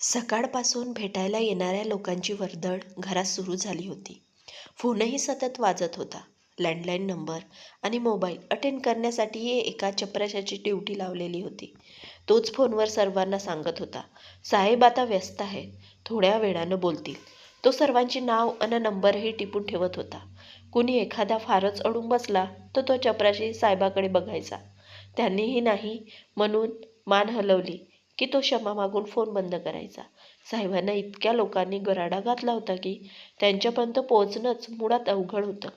सकाळपासून भेटायला येणाऱ्या लोकांची वर्दळ घरात सुरू झाली होती. फोनही सतत वाजत होता. लँडलाईन नंबर आणि मोबाईल अटेंड करण्यासाठीही एका चपराशाची ड्युटी लावलेली होती. तोच फोनवर सर्वांना सांगत होता, साहेब आता व्यस्त आहेत, थोड्या वेळानं बोलतील. तो सर्वांची नाव आणि नंबरही टिपून ठेवत होता. कुणी एखादा फारच अडून बसला तर तो चपराशी साहेबाकडे बघायचा. त्यांनीही नाही म्हणून मान हलवली की तो क्षमा मागून फोन बंद करायचा. साहेबांना इतक्या लोकांनी गराडा घातला होता की त्यांच्यापर्यंत पोहोचणंच मुळात अवघड होतं.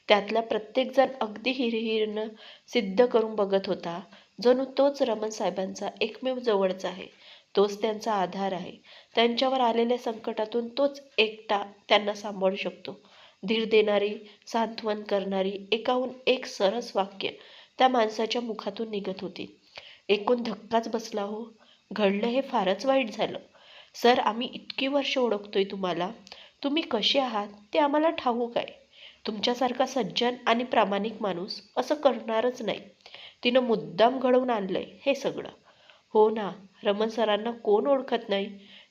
त्यातला प्रत्येकजण अगदी हिरहिरीनं सिद्ध करून बघत होता, जणू तोच रमण साहेबांचा एकमेव जवळचा आहे, तोच त्यांचा आधार आहे. त्यांच्यावर आलेल्या संकटातून तोच एकटा त्यांना सांभाळू शकतो. धीर देणारी, सांत्वन करणारी एकाहून एक सरस वाक्य त्या माणसाच्या मुखातून निघत होती. एकूण धक्काच बसला हो. घडलं हे फारच वाईट झालं. सर, आम्ही इतकी वर्ष ओळखतोय तुम्हाला. तुम्ही कसे आहात ते आम्हाला ठाऊक आहे. तुमच्यासारखा सज्जन आणि प्रामाणिक माणूस असं करणारच नाही. तिनं मुद्दाम घडवून आणलंय हे सगळं. हो ना, रमण सरांना कोण ओळखत नाही?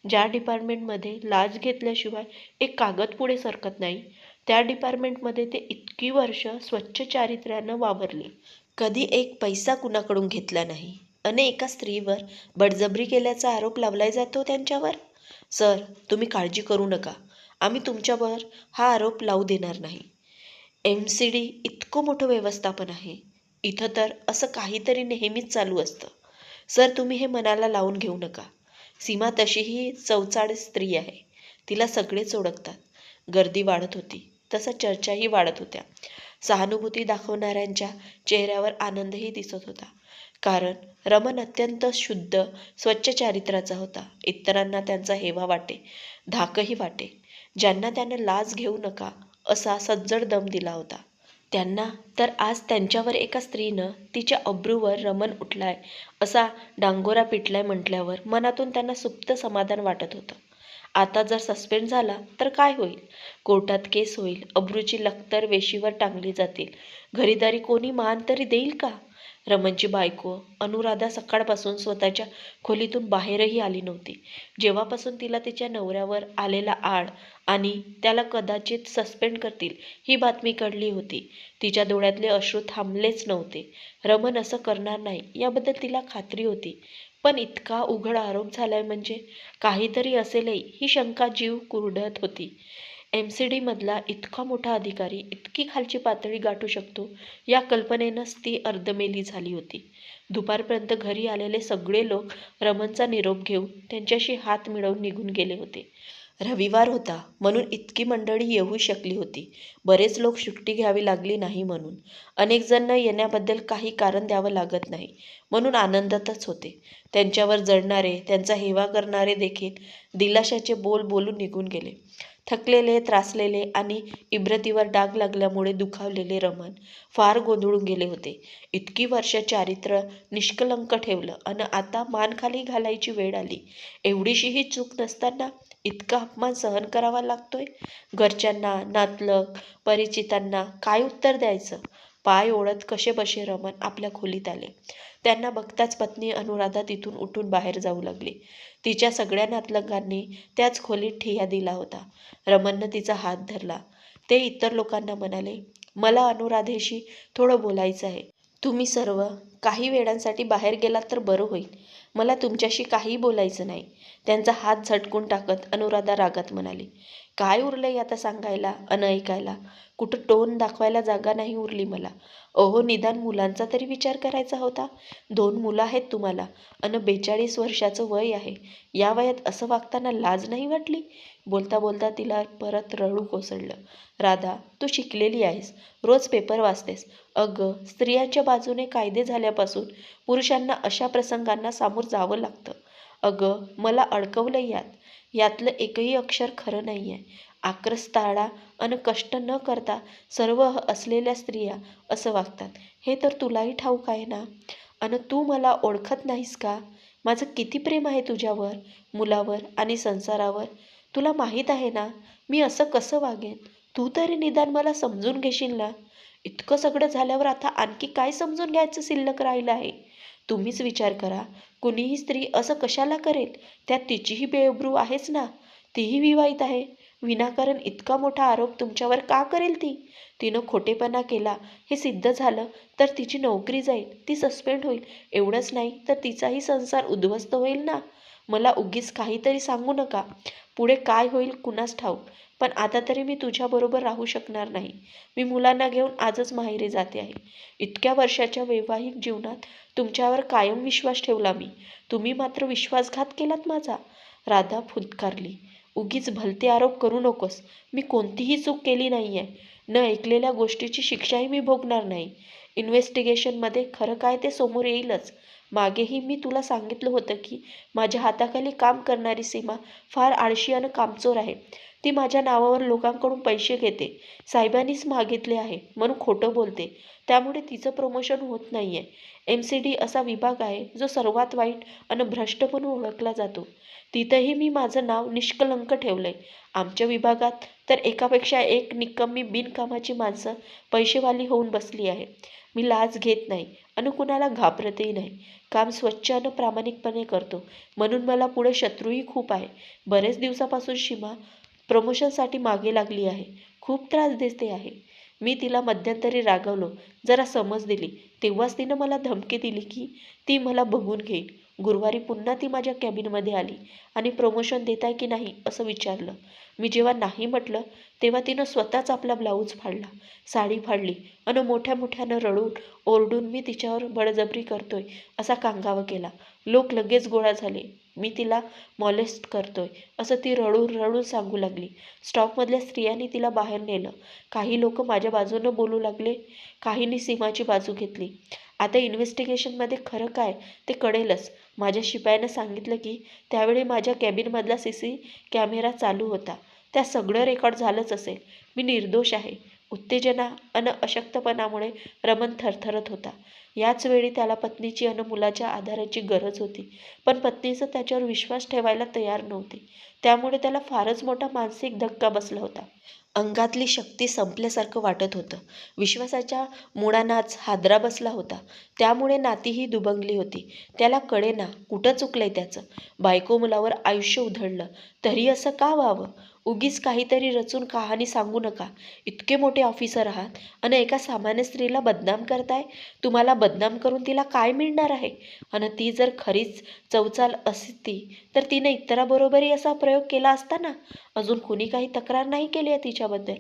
ज्या डिपार्टमेंटमध्ये लाच घेतल्याशिवाय एक कागद पुढे सरकत नाही, त्या डिपार्टमेंटमध्ये ते इतकी वर्ष स्वच्छ चारित्र्यानं वावरले. कधी एक पैसा कुणाकडून घेतला नाही. आणि एका स्त्रीवर बळजबरी केल्याचा आरोप लावला जातो त्यांच्यावर. सर, तुम्ही काळजी करू नका. आम्ही तुमच्यावर हा आरोप लावू देणार नाही. MCD इतकं मोठं व्यवस्थापन आहे. इथं तर असं काहीतरी नेहमीच चालू असतं. सर, तुम्ही हे मनाला लावून घेऊ नका. सीमा तशीही चवचाड स्त्री आहे. तिला सगळेच ओळखतात. गर्दी वाढत होती तसा चर्चाही वाढत होत्या. सहानुभूती दाखवणाऱ्यांच्या चेहऱ्यावर आनंदही दिसत होता. कारण रमण अत्यंत शुद्ध, स्वच्छ चारित्र्याचा होता. इतरांना त्यांचा हेवा वाटे, धाकही वाटे. ज्यांना त्यानं लाज घेऊ नका असा सज्जड दम दिला होता, त्यांना तर आज त्यांच्यावर एका स्त्रीनं तिच्या अब्रूवर रमण उठलाय असा डांगोरा पिटलाय म्हटल्यावर मनातून त्यांना सुप्त समाधान वाटत होतं. आता जर सस्पेंड झाला तर काय होईल? कोर्टात केस होईल, अब्रूची लख्तर वेशीवर टांगली जातील. घरीदारी कोणी मान तरी देईल का? रमणची बायको अनुराधा सकाळपासून स्वतःच्या खोलीतून बाहेरही आली नव्हती. जेव्हापासून तिला तिच्या नवऱ्यावर आलेला आळ आणि त्याला कदाचित सस्पेंड करतील ही बातमी कळली होती, तिच्या डोळ्यातले अश्रू थांबलेच नव्हते. रमण असं करणार नाही याबद्दल तिला खात्री होती. पण इतका उघड आरोप झालाय म्हणजे काहीतरी असेलही ही शंका जीव कुरडत होती. MCD मधला इतका मोठा अधिकारी इतकी खालची पातळी गाठू शकतो या कल्पनेनंच ती अर्धमेली झाली होती. दुपारपर्यंत घरी आलेले सगळे लोक रमणचा निरोप घेऊन त्यांच्याशी हात मिळवून निघून गेले होते. रविवार होता म्हणून इतकी मंडळी येऊ शकली होती. बरेच लोक सुट्टी घ्यावी लागली नाही म्हणून. अनेक जण न येण्याबद्दल काही कारण द्यावं लागत नाही म्हणून आनंदातच होते. त्यांच्यावर जळणारे, त्यांचा हेवा करणारे देखील दिलाशाचे बोल बोलून निघून गेले. थकलेले, त्रासलेले आणि इब्रतीवर डाग लागल्यामुळे दुखावलेले रमण फार गोंधळून गेले होते. इतकी वर्ष चारित्र्य निष्कलंक ठेवलं आणि आता मान खाली घालायची वेळ आली. एवढीशीही चूक नसताना इतका अपमान सहन करावा लागतोय. घरच्यांना, नातलग, परिचितांना काय उत्तर द्यायचं? पाय ओढत कसेबसे रमण आपल्या खोलीत आले. त्यांना बघताच पत्नी अनुराधा तिथून उठून बाहेर जाऊ लागली. तिच्या सगळ्या नातलगांनी त्याच खोलीत ठिय्या दिला होता. रमणनं तिचा हात धरला. ते इतर लोकांना म्हणाले, मला अनुराधेशी थोडं बोलायचं आहे. तुम्ही सर्व काही वेळांसाठी बाहेर गेलात तर बरं होईल. मला तुमच्याशी काहीही बोलायचं नाही. त्यांचा हात झटकून टाकत अनुराधा रागात म्हणाली, काय उरलंय आता सांगायला अन ऐकायला? कुठं टोन दाखवायला जागा नाही उरली मला. अहो, निदान मुलांचा तरी विचार करायचा होता. 2 मुलं आहेत तुम्हाला अन 42 वर्षाचं वय आहे. या वयात असं वागताना लाज नाही वाटली? बोलता बोलता तिला परत रडू कोसळलं. राधा, तू शिकलेली आहेस, रोज पेपर वाचतेस. अगं, स्त्रियांच्या बाजूने कायदे झाल्यापासून पुरुषांना अशा प्रसंगांना सामोरं जावं लागतं. अगं, मला अडकवलं यात. यातलं एकही अक्षर खरं नाही आहे. आक्रस्ताळा अन कष्ट न करता सर्व असलेल्या स्त्रिया असं वागतात हे तर तुलाही ठाऊक आहे ना? अन तू मला ओळखत नाहीस का? माझं किती प्रेम आहे तुझ्यावर, मुलावर आणि संसारावर. तुला माहीत आहे ना मी असं कसं वागेन? तू तरी निदान मला समजून घेशील ना? इतकं सगळं झाल्यावर आता आणखी काय समजून घ्यायचं शिल्लक राहिलं आहे? तुम्हीच विचार करा, कुणीही स्त्री असं कशाला करेल? त्यात तिचीही बेअब्रू आहेच ना. तीही विवाहित आहे. विनाकारण इतका मोठा आरोप तुमच्यावर का करेल ती? तिनं खोटेपणा केला हे सिद्ध झालं तर तिची नोकरी जाईल, ती सस्पेंड होईल. एवढंच नाही तर तिचाही संसार उद्ध्वस्त होईल ना. मला उगीच काहीतरी सांगू नका. पुढे काय होईल कुणास ठाऊक. पण आता तरी मी तुझ्याबरोबर राहू शकणार नाही. मी मुलांना घेऊन आजच माहेरी जाते आहे. इतक्या वर्षाच्या वैवाहिक जीवनात तुमच्यावर कायम विश्वास ठेवला मी. तुम्ही मात्र विश्वासघात केलात माझा. राधा फुत्कारली. उगीच भलते आरोप करू नकोस. मी कोणतीही चूक केली नाही आहे. न ऐकलेल्या गोष्टीची शिक्षाही मी भोगणार नाही. इन्व्हेस्टिगेशनमध्ये खरं काय ते समोर येईलच. मागेही मी तुला सांगितलं होतं की माझ्या हाताखाली काम करणारी सीमा फार आळशी आणि कामचोर आहे. ती माझ्या नावावर लोकांकडून पैसे घेते. साहेबांनीच मागितले आहे म्हणून खोटं बोलते. त्यामुळे तिचं प्रमोशन होत नाही आहे. MCD असा विभाग आहे जो सर्वात वाईट आणि भ्रष्ट म्हणून ओळखला जातो. तिथंही मी माझं नाव निष्कलंक ठेवलंय. आमच्या विभागात तर एकापेक्षा एक निकम्मी बिनकामाची माणसं पैसेवाली होऊन बसली आहे. मी लाच घेत नाही आणि कुणाला घाबरतही नाही. काम स्वच्छ आणि प्रामाणिकपणे करतो म्हणून मला पुढे शत्रूही खूप आहे. बरेच दिवसापासून सीमा प्रमोशनसाठी मागे लागली आहे. खूप त्रास देते आहे. मी तिला मध्यंतरी रागवलो, जरा समज दिली. तेव्हाच तिनं मला धमकी दिली की ती मला बघून घेईल. गुरुवारी पुन्हा ती माझ्या कॅबिनमध्ये आली आणि प्रमोशन देताय की नाही असं विचारलं. मी जेव्हा नाही म्हटलं तेव्हा तिनं स्वतःच आपला ब्लाऊज फाडला, साडी फाडली आणि मोठ्या मोठ्यानं रडून ओरडून मी तिच्यावर बळजबरी करतोय असा कांगावा केला. लोक लगेच गोळा झाले. मी तिला मॉलेस्ट करतोय असं ती रडून रडून सांगू लागली. स्टॉकमधल्या स्त्रियांनी तिला बाहेर नेलं. काही लोक माझ्या बाजूनं बोलू लागले, काहींनी सीमाची बाजू घेतली. आता इन्व्हेस्टिगेशनमध्ये खरं काय ते कळेलच. माझ्या शिपायानं सांगितलं की त्यावेळी माझ्या कॅबिनमधला CC कॅमेरा चालू होता. त्या सगळं रेकॉर्ड झालंच असेल. मी निर्दोष आहे. उत्तेजना अन अशक्तपणामुळे रमण थरथरत होता. याच वेळी त्याला पत्नीची अन मुलाच्या आधाराची गरज होती. पण पत्नीचं त्याच्यावर विश्वास ठेवायला तयार नव्हती. त्यामुळे त्याला फारच मोठा मानसिक धक्का बसला होता. अंगातली शक्ती संपल्यासारखं वाटत होतं. विश्वासाच्या मुळांनाच हादरा बसला होता. त्यामुळे नातीही दुभंगली होती. त्याला कळेना कुठं चुकलंय त्याचं. बायको मुलावर आयुष्य उधळलं तरी असं का व्हावं? उगीच काहीतरी रचून कहाणी सांगू नका. इतके मोठे ऑफिसर आहात आणि एका सामान्य स्त्रीला बदनाम करताय. तुम्हाला बदनाम करून तिला काय मिळणार आहे? आणि ती जर खरीच चवचाल असती तर तिने इतराबरोबरही असा प्रयोग केला असता ना. अजून कुणी काही तक्रार नाही केली आहे तिच्याबद्दल.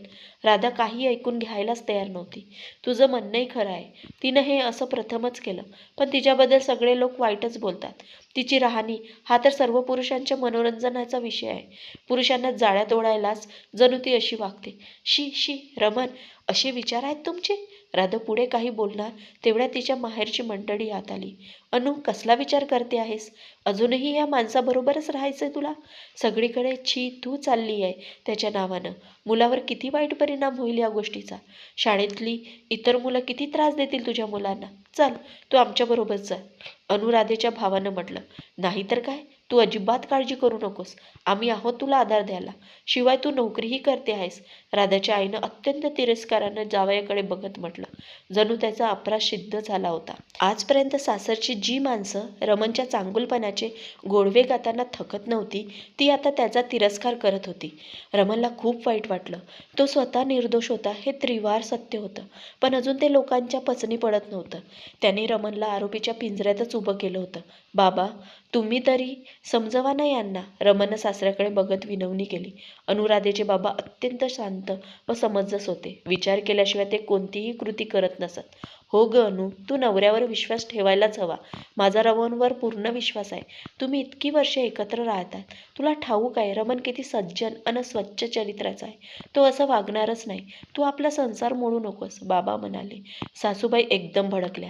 राधा काही ऐकून घ्यायलाच तयार नव्हती. तुझं म्हणणंही खरं आहे. तिनं हे असं प्रथमच केलं. पण तिच्याबद्दल सगळे लोक वाईटच बोलतात. तिची राहणी हा तर सर्व पुरुषांच्या मनोरंजनाचा विषय आहे. पुरुषांना जाळ्यात ओढायलाच जणू ती अशी वागते. शी शी रमण, असे विचार आहेत तुमचे? राधा पुढे काही बोलणार तेवढ्यात तिच्या माहेरची मंडळी आत आली. अनु, कसला विचार करते आहेस? अजूनही या माणसाबरोबरच राहायचंय तुला? सगळीकडे छी तू चालली आहे त्याच्या नावानं. मुलावर किती वाईट परिणाम होईल या गोष्टीचा. शाळेतली इतर मुलं किती त्रास देतील तुझ्या मुलांना. चल, तू आमच्याबरोबर चल, अनुराधेच्या भावानं म्हटलं. नाहीतर काय, तू अजिबात काळजी करू नकोस. आम्ही आहोत तुला आधार द्यायला. शिवाय तू नोकरीही करते आहेस. राधाच्या आईनं अत्यंत तिरस्कारानं जावयाकडे बघत म्हटलं. जणू त्याचा अपराध सिद्ध झाला होता. आजपर्यंत सासरची जी माणसं रमणच्या चांगुलपणाचे गोडवे गाताना थकत नव्हती, ती आता त्याचा तिरस्कार करत होती. रमणला खूप वाईट वाटलं. तो स्वतः निर्दोष होता हे त्रिवार सत्य होतं. पण अजून ते लोकांच्या पचनी पडत नव्हतं. त्याने रमणला आरोपीच्या पिंजऱ्यातच उभं केलं होतं. बाबा, तुम्ही तरी समजवा ना यांना. रमणनं सासऱ्याकडे बघत विनवणी केली. अनुराधेचे बाबा अत्यंत शांत व समंजस होते. विचार केल्याशिवाय ते कोणतीही कृती करत नसत. हो ग अनु, तू नवऱ्यावर विश्वास ठेवायलाच हवा. माझा रमणवर पूर्ण विश्वास आहे. तुम्ही इतकी वर्षे एकत्र राहतात. तुला ठाऊक आहे रमण किती सज्जन आणि स्वच्छ चरित्राचा आहे. तो असं वागणारच नाही. तू आपला संसार मोडू नकोस, बाबा म्हणाले. सासूबाई एकदम भडकल्या.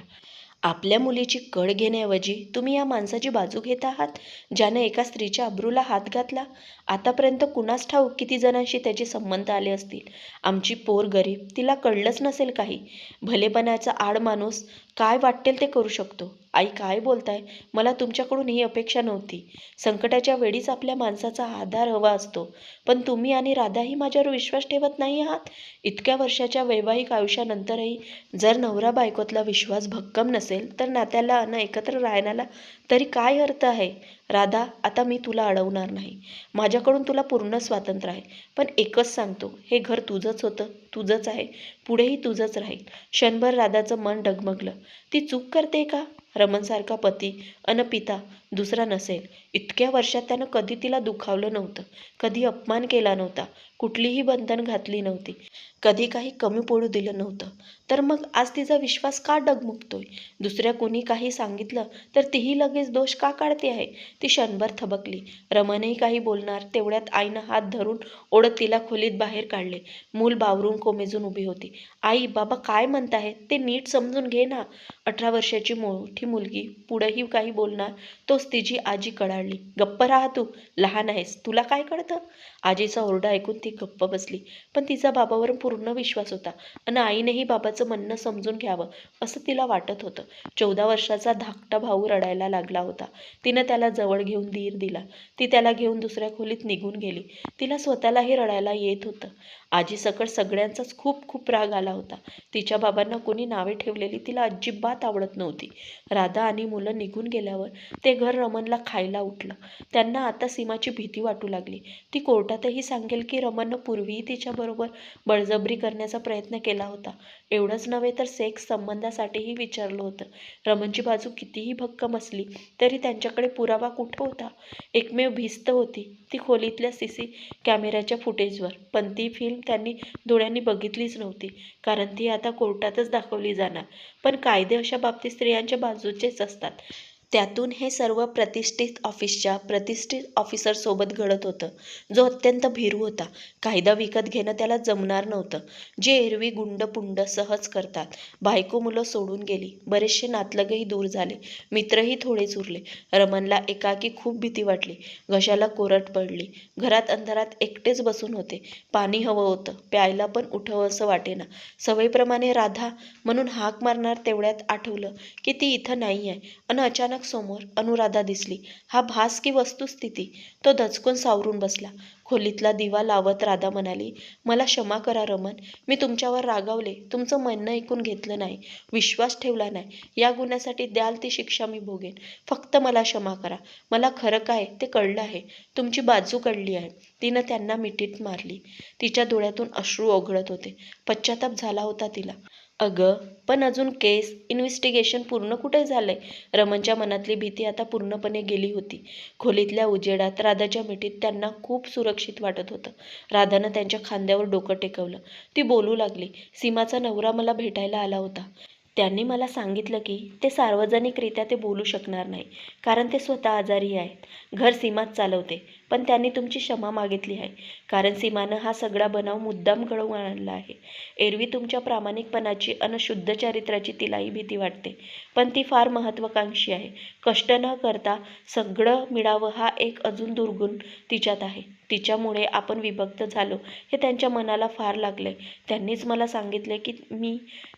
आपल्या मुलीची कड घेण्याऐवजी तुम्ही या माणसाची बाजू घेत आहात, ज्याने एका स्त्रीच्या अब्रूला हात घातला. आतापर्यंत कुणास ठाऊक किती जणांशी त्याचे संबंध आले असतील. आमची पोर गरीब, तिला कळलंच नसेल काही. भलेपणाचा आड माणूस काय वाटेल ते करू शकतो. आई काय बोलताय? मला तुमच्याकडून ही अपेक्षा नव्हती. संकटाच्या वेळीच आपल्या माणसाचा आधार हवा असतो. पण तुम्ही आणि राधाही माझ्यावर विश्वास ठेवत नाही आहात. इतक्या वर्षाच्या वैवाहिक आयुष्यानंतरही जर नवरा बायकोतला विश्वास भक्कम नसेल तर नात्याला अन एकत्र राहण्याला तरी काय अर्थ आहे? राधा, आता मी तुला अडवणार नाही. माझ्याकडून तुला पूर्ण स्वातंत्र्य आहे. पण एकच सांगतो, हे घर तुझंच होतं, तुझंच आहे, पुढेही तुझंच राहील. क्षणभर राधाचं मन डगमगलं. ती चूक करते का? रमणसारखा पती अन पिता दुसरा नसेल. इतक्या वर्षात त्यानं कधी तिला दुखावलं नव्हतं, कधी अपमान केला नव्हता, कुठलीही बंधन घातली नव्हती, कधी काही कमी पडू दिलं नव्हतं. तर मग आज तिचा विश्वास का डगमगतोय? दुसऱ्या कुणी काही सांगितलं तर तीही लगेच दोष का काढते आहे? ती क्षणभर थबकली. रमणही काही बोलणार तेवढ्यात आईनं हात धरून ओढत तिला खोलीत बाहेर काढले. मूल बावरून कोमेजून उभी होती. आई, बाबा काय म्हणताहेत ते नीट समजून घे ना. 18 वर्षाची मोठी मुलगी पुढेही काही बोलणार तोच तिची आजी कडाळली. गप्प राहा तू, लहान आहेस, तुला काय कळतं? आजीचा ओरडा ऐकून ती गप्प बसली. पण तिचा बाबावर पूर्ण विश्वास होता आणि आईनेही बाबाचं म्हणणं समजून घ्यावं असं तिला वाटत होतं. 14 वर्षाचा धाकटा भाऊ रडायला लागला होता. तिनं त्याला जवळ घेऊन धीर दिला. ती त्याला घेऊन दुसऱ्या खोलीत निघून गेली. तिला स्वतःलाही रडायला येत होतं. आजी सकट सगळ्यांचाच खूप खूप राग आला होता. तिच्या बाबांना कोणी नावे ठेवलेली तिला अजिबात आवडत नव्हती. राधा आणि मुलं निघून गेल्यावर ते घर रमणला खायला उठलं. त्यांना आता सीमाची भीती वाटू लागली. ती कोर्टातही सांगेल की रमणनं पूर्वीही तिच्याबरोबर बळजबरी करण्याचा प्रयत्न केला होता. एवढंच नव्हे तर सेक्स संबंधासाठीही विचारलं होतं. रमणची बाजू कितीही भक्कम असली तरी त्यांच्याकडे पुरावा कुठं होता? एकमेव भिस्त होती ती खोलीतल्या कॅमेऱ्याच्या फुटेजवर. पण ती फिल्म त्यांनी डोळ्यांनी बघितलीच नव्हती, कारण ती आता कोर्टातच दाखवली जाणार. पण कायदे अशा बाबतीत स्त्रियांच्या बाजूचेच असतात. त्यातून हे सर्व प्रतिष्ठित ऑफिसच्या प्रतिष्ठित ऑफिसरसोबत घडत होतं, जो अत्यंत भीरू होता. कायदा विकत घेणं त्याला जमणार नव्हतं. जे एरवी गुंडपुंड सहज करतात. बायको मुलं सोडून गेली. बरेचसे नातलगही दूर झाले. मित्रही थोडेच उरले. रमणला एकाकी खूप भीती वाटली. घशाला कोरड पडली. घरात अंधारात एकटेच बसून होते. पाणी हवं होतं. प्यायला पण उठावं असं वाटेना. सवयीप्रमाणे राधा म्हणून हाक मारणार तेवढ्यात आठवलं की ती इथं नाही आहे. अन अचानक समोर अनुराधा दिसली. हा भास की वस्तुस्थिती? तो दचकून सावरून बसला. खोलीतला दिवा लावत राधा म्हणाली, मला क्षमा करा रमण. मी तुमच्यावर रागावले. तुमचं म्हणणं ऐकून घेतलं नाही. विश्वास ठेवला नाही. या गुन्ह्यासाठी द्याल ती शिक्षा मी भोगेन. फक्त मला क्षमा करा. मला खरं काय ते कळलं आहे. तुमची बाजू कळली आहे. तिनं त्यांना मिठीत मारली. तिच्या डोळ्यातून अश्रू ओघळत होते. पश्चाताप झाला होता तिला. अगं, पण अजून केस, इन्व्हेस्टिगेशन पूर्ण कुठे झालंय? रमणच्या मनातली भीती आता पूर्णपणे गेली होती. खोलीतल्या उजेडात राधाच्या मिठीत त्यांना खूप सुरक्षित वाटत होतं. राधानं त्यांच्या खांद्यावर डोकं टेकवलं. ती बोलू लागली, सीमाचा नवरा मला भेटायला आला होता. त्यांनी मला सांगितलं की ते सार्वजनिकरित्या ते बोलू शकणार नाही, कारण ते स्वतः आजारी आहेत. घर सीमाच चालवते. पण त्यांनी तुमची क्षमा मागितली आहे, कारण सीमानं हा सगळा बनाव मुद्दाम घडवून आणला आहे. एरवी तुमच्या प्रामाणिकपणाची अन शुद्ध चारित्र्याची तिलाही भीती वाटते. पण ती फार महत्त्वाकांक्षी आहे. कष्ट न करता सगळं मिळावं हा एक अजून दुर्गुण तिच्यात आहे. तिच्यामुळे आपण विभक्त झालो हे त्यांच्या मनाला फार लागलंय. त्यांनीच मला सांगितले की मी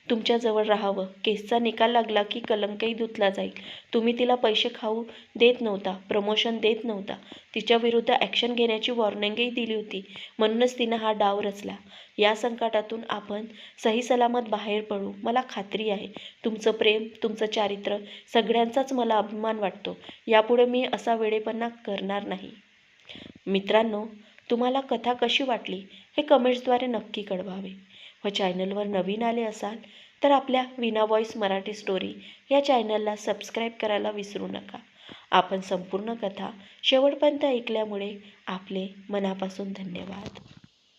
तुमच्याजवळ राहावं. केसचा निकाल लागला की कलंकही धुतला जाईल. तुम्ही तिला पैसे खाऊ देत नव्हता, प्रमोशन देत नव्हता. तिच्या विरुद्ध ॲक्शन घेण्याची वॉर्निंगही दिली होती. म्हणूनच तिनं हा डाव रचला. या संकटातून आपण सही सलामत बाहेर पडू. मला खात्री आहे. तुमचं प्रेम, तुमचं चारित्र्य सगळ्यांचाच मला अभिमान वाटतो. यापुढे मी असा वेडेपणा करणार नाही. मित्रांनो, तुम्हाला कथा कशी वाटली हे कमेंट्सद्वारे नक्की कळवावे. व चॅनलवर नवीन आले असाल तर आपल्या वीणा व्हॉइस मराठी स्टोरी या चॅनलला सबस्क्राईब करायला विसरू नका. आपण संपूर्ण कथा शेवटपर्यंत ऐकल्यामुळे आपले मनापासून धन्यवाद.